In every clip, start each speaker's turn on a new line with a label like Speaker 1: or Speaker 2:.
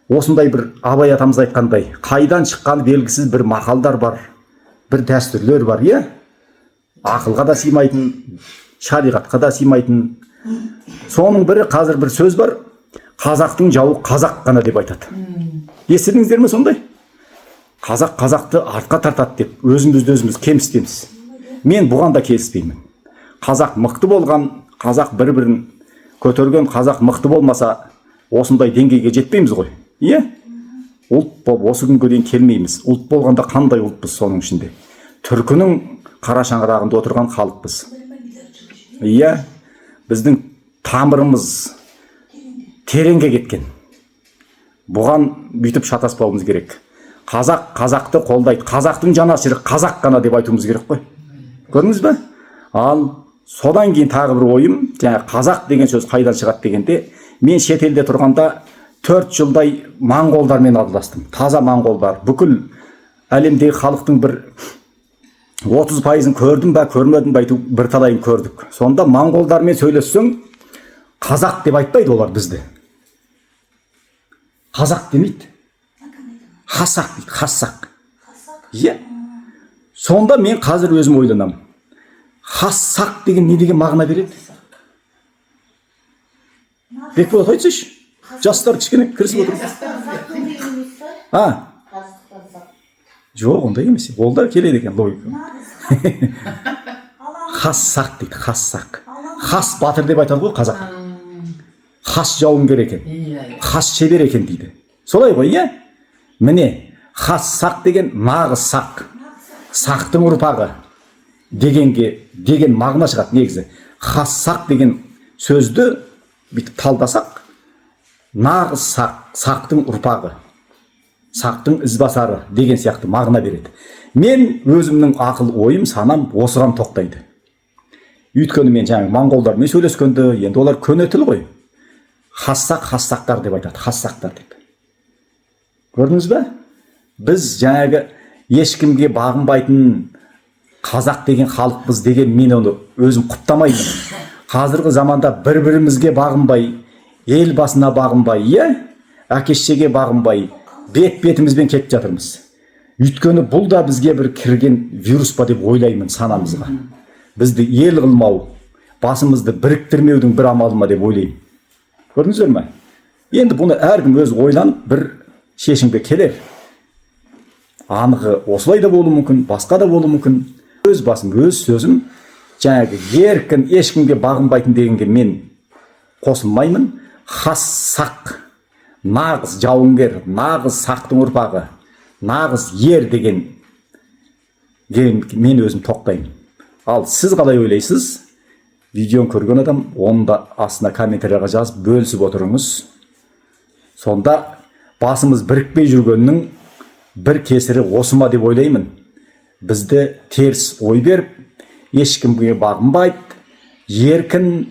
Speaker 1: осындай бір Абай атамыз айтқандай, қайдан шыққан белгісіз бір мақалдар бар, бір дәстүрлер бар, иә? Ақылға да сыймайтын, шариғатқа да сыймайтын. Соның бірі қазір бір сөз бар, қазақтың жауы қазақ қана деп айтады. Естідіңіздер ме сондай? Қазақ қазақты артқа тартады деп, өзіміз кемсітеміз. Мен бұған да келіспеймін. Қазақ мықты болған, қазақ бір-бірін көтерген, қазақ мықты болмаса, осындай деңгейге жетпейміз ғой. Иә? Ұлт болып осы күнге дейін келмейміз. Ұлт болғанда қандай ұлтпыз соның ішінде? Түркінің қара шаңырағында отырған халықпыз. Иә? Біздің тамырымыз тереңге кеткен. Бұған бүйтіп шатаспауымыз керек. Қазақ қазақты қолдайды. Қазақтың жанашыры қазақ қана деп айтуымыз керек қой. Көрдіңіз бе? Ал содан кейін тағы бір ойым, жаңа қазақ деген сөз қайдан шығады дегенде, мен шетелде тұрғанда 4 жылдай моңғолдармен алдастым. Таза моңғолдар. Бүкіл әлемдегі халықтың бір 30%-ын көрдім ба, көрмедім ба айту бір талайын көрдік. Сонда моңғолдармен сөйлессең, қазақ деп айтпайды олар бізді. Қазақ демейді. Хасақ дейді, хасақ. Иә. Сонда мен қазір өзім ойланамын. Хасақ деген не деген мағына береді? Бекболат айтсайшы. Жастар кішкене кірісіп отыр. Жоқ, ондай емес. Ол да келеді екен логика. Хасақ дейді, хасақ. Хас батыр деп айтады ғой қазақ. Хас жауынгер екен. Хас шебер екен дейді. Солай ғой, иә? Міне, хасақ деген нағыз сақ. Сақтың ұрпағы деген мағына шығады негізі. Хасақ деген сөзді бүйтіп талдасақ, нағыз сақ, сақтың ұрпағы, сақтың ізбасары деген сияқты мағына береді. Мен өзімнің ақыл ойым, санам осыған тоқтайды. Өйткені мен жаңағы моңғолдармен сөйлескенде, енді олар көне тіл ғой. Хасақ, хасақтар деп айтады, хасақтар деп. Көрдіңіз бе? Біз жаңағы ешкімге бағынбайтын қазақ деген халықпыз деген мен оны өзім құптамаймын. Қазіргі заманда бір-бірімізге бағынбай, ел басына бағынбай, иә? Әке-шешеге бағынбай, бет-бетімізбен кетіп жатырмыз. Өйткені бұл да бізге бір кірген вирус па деп ойлаймын санамызға. Бізді ел қылмау, басымызды біріктірмеудің бір амалы ма деп ойлаймын. Көрдіңіздер ме? Енді бұны әркім өз ойланып бір шешімге келер. Анығы осылай да болуы мүмкін, басқа да болуы мүмкін. Өз басым, өз сөзім, жаңағы еркін, ешкімге бағынбайтын дегенге мен қосылмаймын. Хас-сақ, нағыз жауынгер, нағыз сақтың ұрпағы, нағыз ер деген мен өзім тоқтаймын. Ал сіз қалай ойлайсыз? Видеоны көрген адам, оны да астына комментарияға жазып бөлісіп отырыңыз. Сонда басымыз бірікпей жүргеннің бір кесірі осы ма деп ойлаймын. Бізді теріс ой беріп, ешкімге бағынбайды, еркін,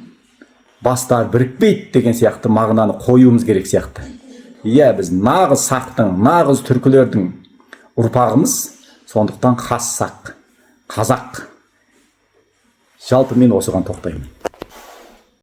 Speaker 1: бастар бірікпейді деген сияқты мағынаны қоюымыз керек сияқты. Иә, біз нағыз сақтың, нағыз түркілердің ұрпағымыз, сондықтан хас сақ, қазақ. Жалпы мен осыған тоқтаймын.